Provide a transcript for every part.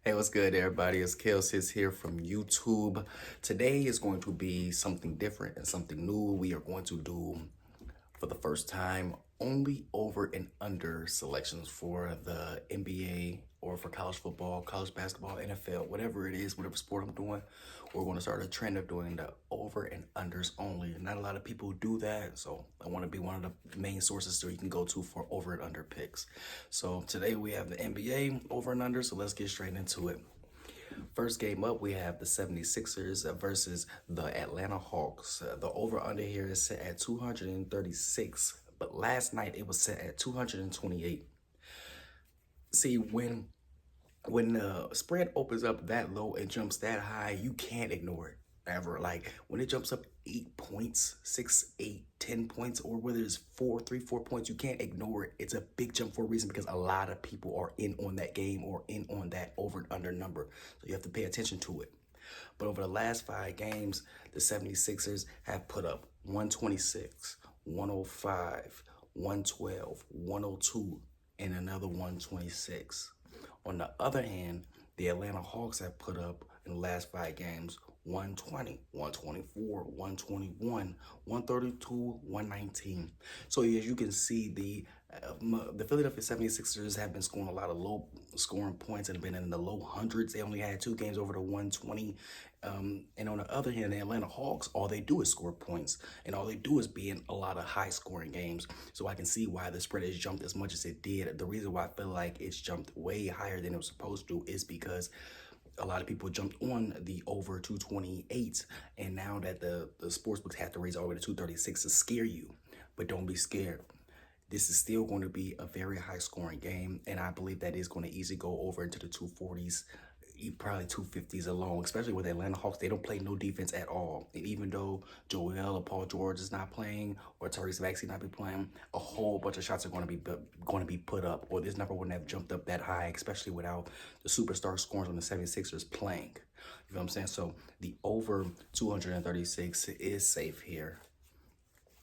Hey, what's good, everybody? It's Kelsey here from YouTube. Today is going to be something different and something new. We are going to do, for the first time, only over and under selections for the NBA or for college football, college basketball, NFL, whatever it is, whatever sport I'm doing. We're going to start a trend of doing the over and unders only. Not a lot of people do that, so I want to be one of the main sources so you can go to for over and under picks. So today we have the NBA over and under, so let's get straight into it. First game up, we have the 76ers versus the Atlanta Hawks. The over-under here is set at 236, but last night it was set at 228. See, when the spread opens up that low and jumps that high, you can't ignore it ever. Like when it jumps up 8 points, 6, 8, 10 points, or whether it's 4 points, you can't ignore it. It's a big jump for a reason because a lot of people are in on that game or in on that over and under number. So you have to pay attention to it. But over the last 5 games, the 76ers have put up 126, 105, 112, 102, and another 126. On the other hand, the Atlanta Hawks have put up in the last 5 games 120, 124, 121, 132, 119. So as you can see, the Philadelphia 76ers have been scoring a lot of low scoring points and been in the low hundreds. They only had 2 games over the 120. And on the other hand, the Atlanta Hawks, all they do is score points, and all they do is be in a lot of high scoring games. So I can see why the spread has jumped as much as it did. The reason why I feel like it's jumped way higher than it was supposed to is because a lot of people jumped on the over 228, and now that the sportsbooks have to raise all the way to 236 to scare you. But don't be scared. This is still going to be a very high scoring game, and I believe that is going to easily go over into the 240s, probably 250s alone, especially with the Atlanta Hawks. They don't play no defense at all. And even though Joel or Paul George is not playing or Tyrese Maxey not be playing, a whole bunch of shots are going to be put up, or this number wouldn't have jumped up that high, especially without the superstar scorers on the 76ers playing. You know what I'm saying? So the over 236 is safe here.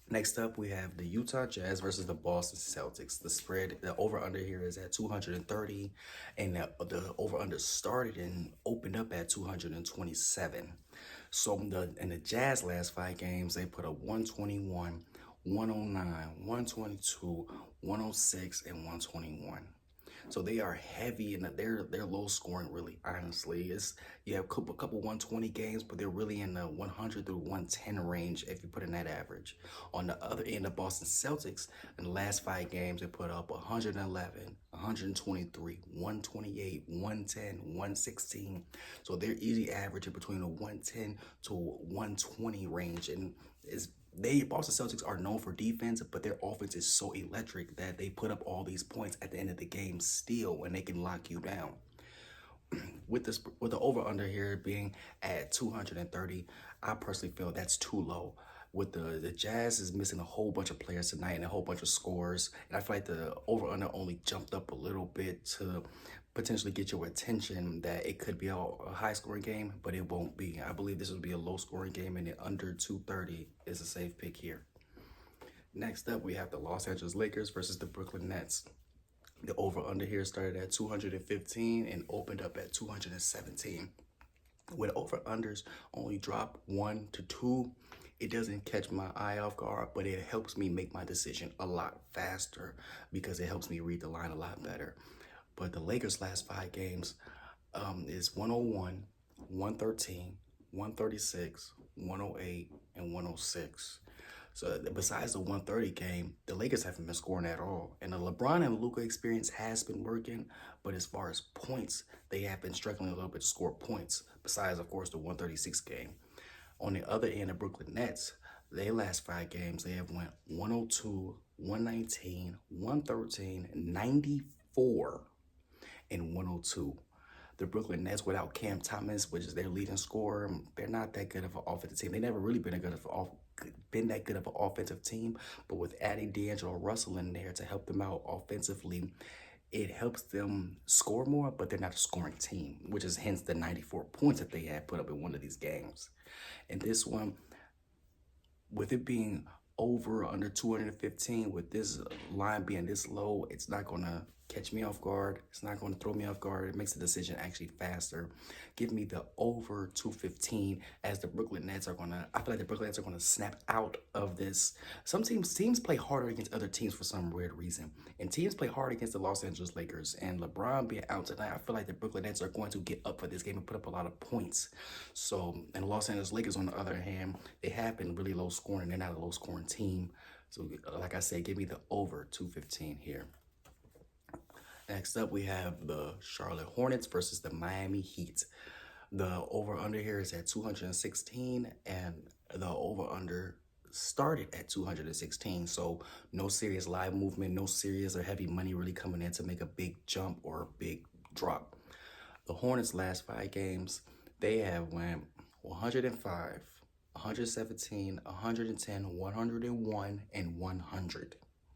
Next up, we have the Utah Jazz versus the Boston Celtics. The spread, the over-under here is at 230, and the over-under started and opened up at 227. So in the Jazz last 5 games, they put up 121, 109, 122, 106, and 121. So they are heavy and they're low scoring, really. Honestly, you have a couple 120 games, but they're really in the 100 through 110 range if you put in that average. On the other end, the Boston Celtics in the last 5 games, they put up 111, 123, 128, 110, 116. So they're easy averaging between a 110 to 120 range, and Boston Celtics are known for defense, but their offense is so electric that they put up all these points at the end of the game still, and they can lock you down. With the over under here being at 230, I personally feel that's too low. With the Jazz is missing a whole bunch of players tonight and a whole bunch of scores, and I feel like the over under only jumped up a little bit to potentially get your attention that it could be a high scoring game, but it won't be. I believe this will be a low scoring game, and the under 230 is a safe pick here. Next up, we have the Los Angeles Lakers versus the Brooklyn Nets. The over-under here started at 215 and opened up at 217. When over-unders only drop 1 to 2, it doesn't catch my eye off guard, but it helps me make my decision a lot faster because it helps me read the line a lot better. But the Lakers' last 5 games is 101, 113, 136, 108, and 106. So besides the 130 game, the Lakers haven't been scoring at all. And the LeBron and Luka experience has been working, but as far as points, they have been struggling a little bit to score points, besides, of course, the 136 game. On the other end, the Brooklyn Nets, their last 5 games, they have went 102, 119, 113, 94, and 102. The Brooklyn Nets without Cam Thomas, which is their leading scorer, they're not that good of an offensive team. They never really been that good of an offensive team, but with adding D'Angelo Russell in there to help them out offensively, it helps them score more, but they're not a scoring team, which is hence the 94 points that they had put up in one of these games. And this one, with it being over or under 215, with this line being this low, it's not gonna catch me off guard. It's not going to throw me off guard. It makes the decision actually faster. Give me the over 215 as the Brooklyn Nets are going to, I feel like the Brooklyn Nets are going to snap out of this. Some teams play harder against other teams for some weird reason. And teams play hard against the Los Angeles Lakers. And LeBron being out tonight, I feel like the Brooklyn Nets are going to get up for this game and put up a lot of points. So, and the Los Angeles Lakers, on the other hand, they have been really low scoring. They're not a low scoring team. So, like I said, give me the over 215 here. Next up, we have the Charlotte Hornets versus the Miami Heat. The over-under here is at 216, and the over-under started at 216. So no serious live movement, no serious or heavy money really coming in to make a big jump or a big drop. The Hornets' last 5 games, they have went 105, 117, 110, 101, and 100.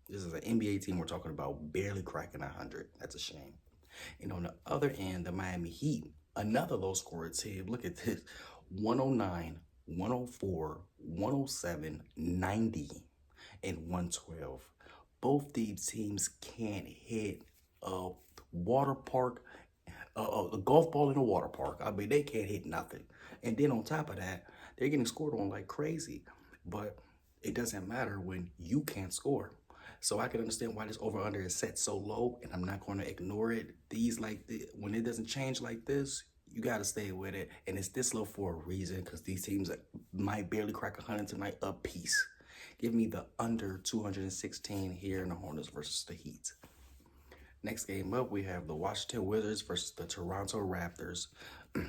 This is an NBA team we're talking about barely cracking 100. That's a shame. And on the other end, the Miami Heat, another low scorer team. Look at this: 109, 104, 107, 90, and 112. Both these teams can't hit a water park, a golf ball in a water park. I mean, they can't hit nothing. And then on top of that, they're getting scored on like crazy. But it doesn't matter when you can't score. So I can understand why this over-under is set so low, and I'm not going to ignore it. When it doesn't change like this, you got to stay with it. And it's this low for a reason, because these teams might barely crack 100 tonight a piece. Give me the under 216 here in the Hornets versus the Heat. Next game up, we have the Washington Wizards versus the Toronto Raptors.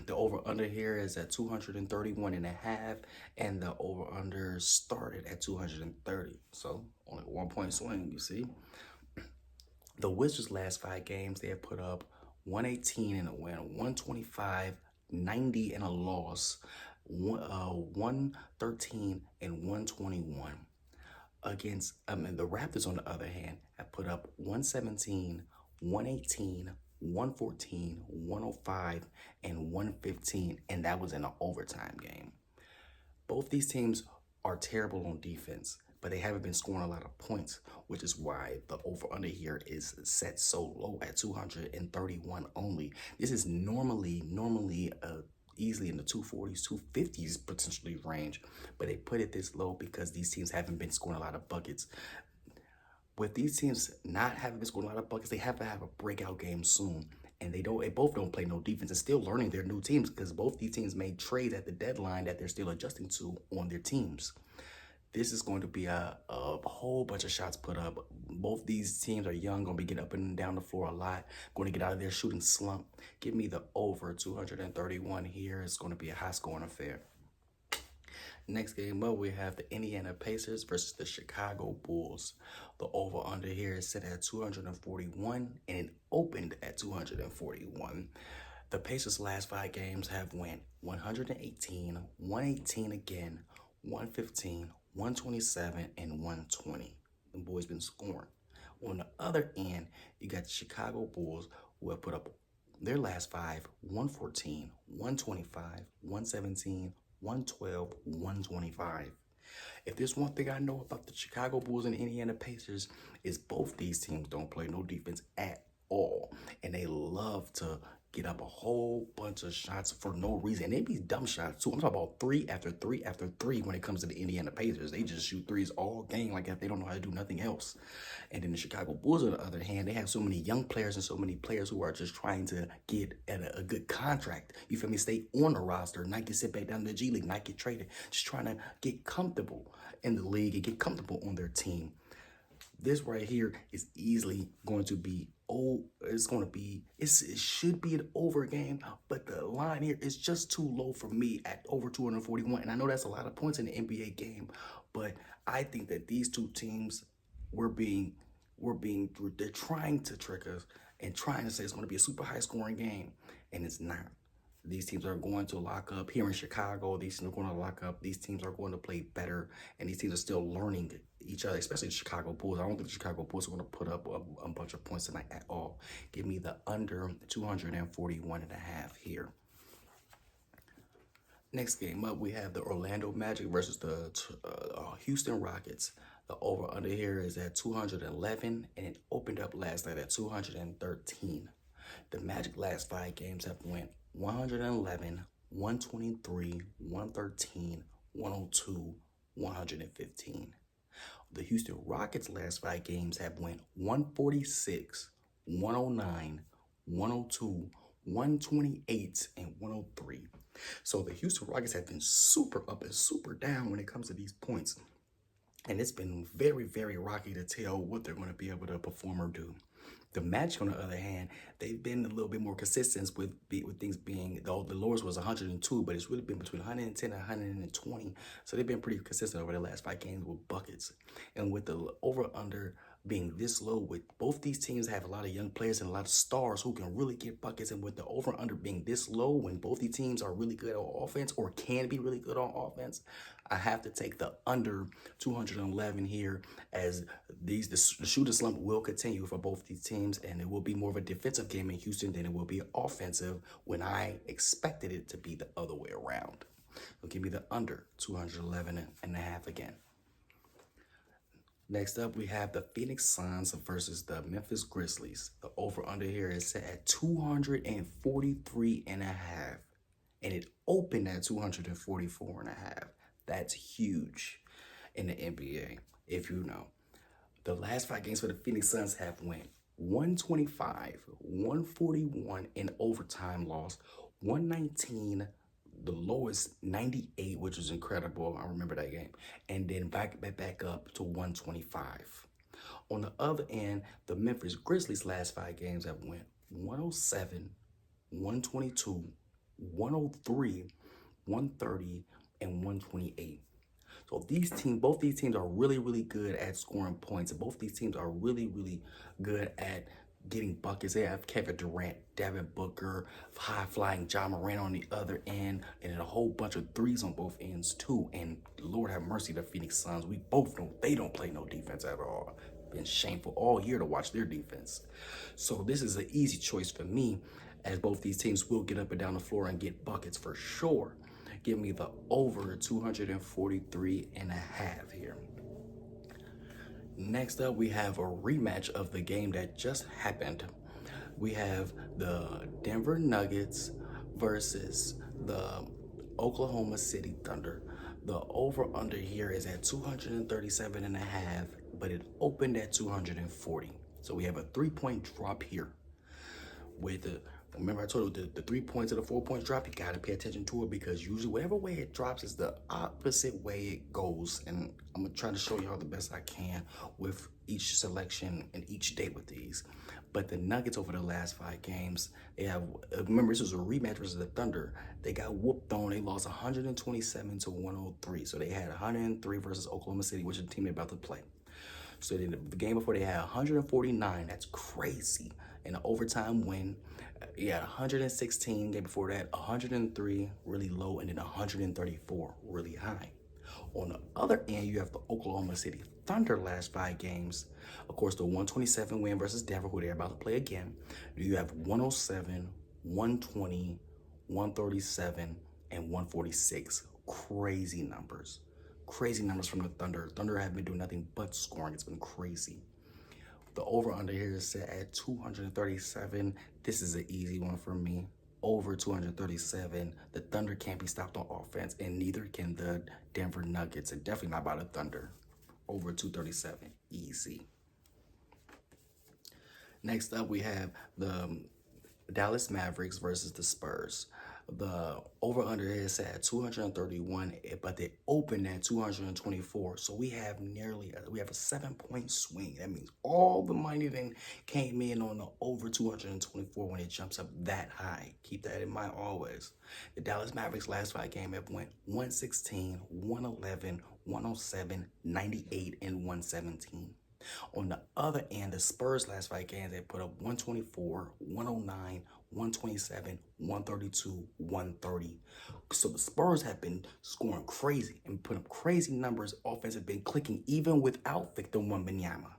The over-under here is at 231.5, and the over-under started at 230. So only a 1-point swing, you see. The Wizards' last 5 games, they have put up 118 in a win, 125, 90 in a loss, 113, and 121. Against the Raptors, on the other hand, have put up 117, 118, 114, 105, and 115, and that was in an overtime game. Both these teams are terrible on defense, but they haven't been scoring a lot of points, which is why the over-under here is set so low at 231 only. This is normally easily in the 240s, 250s potentially range, but they put it this low because these teams haven't been scoring a lot of buckets. With these teams not having been scoring a lot of buckets, they have to have a breakout game soon. And they both don't play no defense and still learning their new teams, because both these teams made trades at the deadline that they're still adjusting to on their teams. This is going to be a whole bunch of shots put up. Both these teams are young, going to be getting up and down the floor a lot, going to get out of their shooting slump. Give me the over 231 here. It's going to be a high-scoring affair. Next game up, we have the Indiana Pacers versus the Chicago Bulls. The over-under here is set at 241, and it opened at 241. The Pacers' last 5 games have went 118, 118 again, 115, 127, and 120. The boys been scoring. On the other end, you got the Chicago Bulls, who have put up their last 5, 114, 125, 117, 112, 125. If there's one thing I know about the Chicago Bulls and the Indiana Pacers, is both these teams don't play no defense at all. And they love to get up a whole bunch of shots for no reason. And they be dumb shots too. I'm talking about 3 after 3 after 3 when it comes to the Indiana Pacers. They just shoot threes all game like if they don't know how to do nothing else. And then the Chicago Bulls, on the other hand, they have so many young players and so many players who are just trying to get a good contract. You feel me? Stay on the roster, not get sent back down to the G League, not get traded. Just trying to get comfortable in the league and get comfortable on their team. This right here is easily going to be, it should be an over game, but the line here is just too low for me at over 241. And I know that's a lot of points in the NBA game, but I think that these two teams, they're trying to trick us and trying to say it's going to be a super high scoring game, and it's not. These teams are going to lock up here in Chicago. These teams are going to lock up. These teams are going to play better, and these teams are still learning each other, especially the Chicago Bulls. I don't think the Chicago Bulls are going to put up a bunch of points tonight at all. Give me the under 241.5 here. Next game up, we have the Orlando Magic versus the Houston Rockets. The over under here is at 211, and it opened up last night at 213. The Magic last 5 games have went 111, 123, 113, 102, 115. The Houston Rockets last 5 games have went 146, 109, 102, 128, and 103. So the Houston Rockets have been super up and super down when it comes to these points. And it's been very, very rocky to tell what they're going to be able to perform or do. The Magic, on the other hand, they've been a little bit more consistent with things being, though the lowest was 102, but it's really been between 110 and 120. So they've been pretty consistent over the last 5 games with buckets. And with the over-under being this low, with both these teams have a lot of young players and a lot of stars who can really get buckets, and with the over-under being this low, when both these teams are really good on offense or can be really good on offense, I have to take the under 211 here, as the shooting slump will continue for both these teams, and it will be more of a defensive game in Houston than it will be offensive, when I expected it to be the other way around. So give me the under 211 and a half again. Next up, we have the Phoenix Suns versus the Memphis Grizzlies. The over-under here is set at 243 and a half, and it opened at 244 and a half. That's huge in the NBA, if you know. The last 5 games for the Phoenix Suns have went 125, 141 in overtime loss, 119, the lowest 98, which was incredible. I remember that game. And then back up to 125. On the other end, the Memphis Grizzlies last 5 games have went 107, 122, 103, 130, and 128. So both these teams are really, really good at scoring points. And both these teams are really, really good at getting buckets. They have Kevin Durant, Devin Booker, high-flying Ja Morant on the other end, and then a whole bunch of threes on both ends too. And Lord have mercy, the Phoenix Suns, we both know they don't play no defense at all. Been shameful all year to watch their defense. So this is an easy choice for me, as both these teams will get up and down the floor and get buckets for sure. Give me the over 243 and a half here. Next up, we have a rematch of the game that just happened. We have the Denver Nuggets versus the Oklahoma City Thunder. The over-under here is at 237 and a half, but it opened at 240. So we have a 3-point drop here. Remember I told you the 3 points of the 4 points drop, you gotta pay attention to it, because usually whatever way it drops is the opposite way it goes. And I'm gonna try to show y'all the best I can with each selection and each day with these. But the Nuggets over the last 5 games, they have, remember this was a rematch versus the Thunder. They got whooped on, they lost 127 to 103. So they had 103 versus Oklahoma City, which is the team they're about to play. So the game before they had 149, that's crazy. And an overtime win. You had 116, game before that 103, really low, and then 134, really high. On the other end, you have the Oklahoma City Thunder last 5 games. Of course, the 127 win versus Denver, who they're about to play again. You have 107, 120, 137, and 146. Crazy numbers. Crazy numbers from the Thunder. Thunder have been doing nothing but scoring. It's been crazy. The over-under here is set at 237. This is an easy one for me. Over 237. The Thunder can't be stopped on offense, and neither can the Denver Nuggets, and definitely not by the Thunder. Over 237. Easy. Next up, we have the Dallas Mavericks versus the Spurs. The over-under is set at 231, but they opened at 224. So we have a 7-point swing. That means all the money then came in on the over 224 when it jumps up that high. Keep that in mind always. The Dallas Mavericks last 5 games have went 116, 111, 107, 98, and 117. On the other end, the Spurs last 5 games, they put up 124, 109, 127, 132, 130. So the Spurs have been scoring crazy and putting up crazy numbers. Offense has been clicking even without Victor Wembanyama.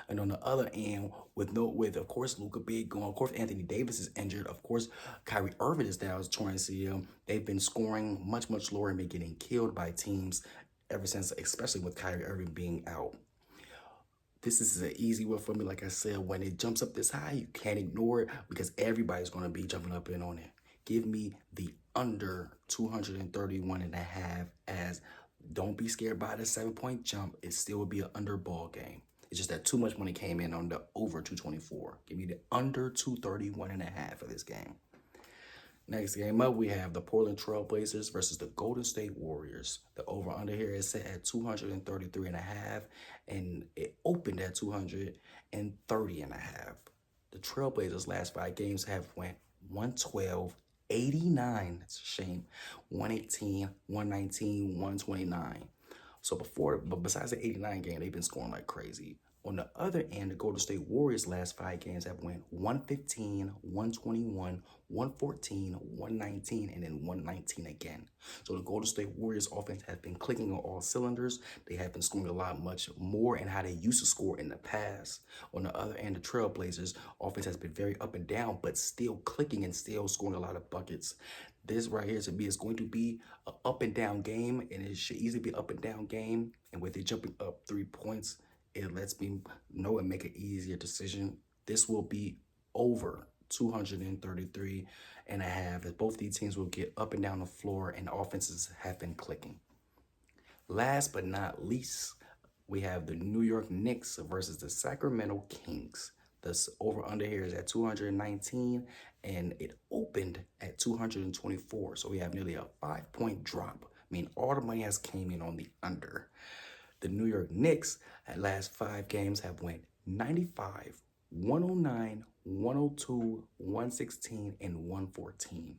And on the other end, with of course Luka being gone, of course Anthony Davis is injured, of course Kyrie Irving is down as torn ACL. They've been scoring much lower and been getting killed by teams ever since, especially with Kyrie Irving being out. This is an easy one for me. Like I said, when it jumps up this high, you can't ignore it because everybody's going to be jumping up in on it. Give me the under 231.5 as don't be scared by the 7-point jump. It still would be an under ball game. It's just that too much money came in on the over 224. Give me the under 231.5 for this game. Next game up, we have the Portland Trail Blazers versus the Golden State Warriors. The over-under here is set at 233.5, and it opened at 230.5. The Trailblazers' last 5 games have went 112, 89. That's a shame. 118, 119, 129. But besides the 89 game, they've been scoring like crazy. On the other end, the Golden State Warriors' last 5 games have went 115, 121, 114, 119, and then 119 again. So the Golden State Warriors offense has been clicking on all cylinders. They have been scoring a lot much more and how they used to score in the past. On the other end, the Trailblazers offense has been very up and down, but still clicking and still scoring a lot of buckets. This right here to me is going to be an up and down game, and it should easily be an up and down game. And with it jumping up 3 points, it lets me know and make an easier decision. This will be over 233.5 as both these teams will get up and down the floor and the offenses have been clicking. Last but not least, we have the New York Knicks versus the Sacramento Kings. The over-under here is at 219, and it opened at 224. So we have nearly a 5-point drop. I mean, all the money has came in on the under. The New York Knicks at last 5 games have went 95, 109, 102, 116, and 114.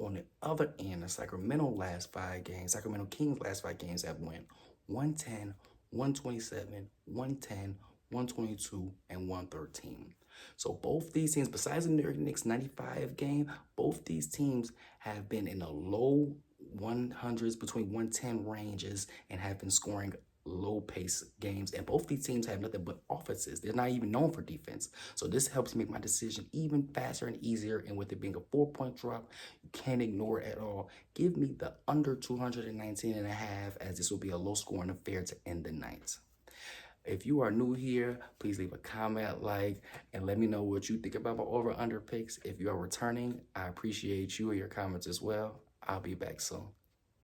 On the other end, the Sacramento Kings last 5 games have went 110, 127, 110, 122, and 113. So both these teams, besides the New York Knicks 95 game, both these teams have been in the low 100s, between 110 ranges, and have been scoring low pace games, and both these teams have nothing but offenses. They're not even known for defense. So this helps make my decision even faster and easier, and with it being a 4-point drop, you can't ignore it at all. Give me the under 219.5 as this will be a low scoring affair to end the night. If you are new here, please leave a comment, like, and let me know what you think about my over-under picks. If you are returning, I appreciate you and your comments as well. I'll be back soon.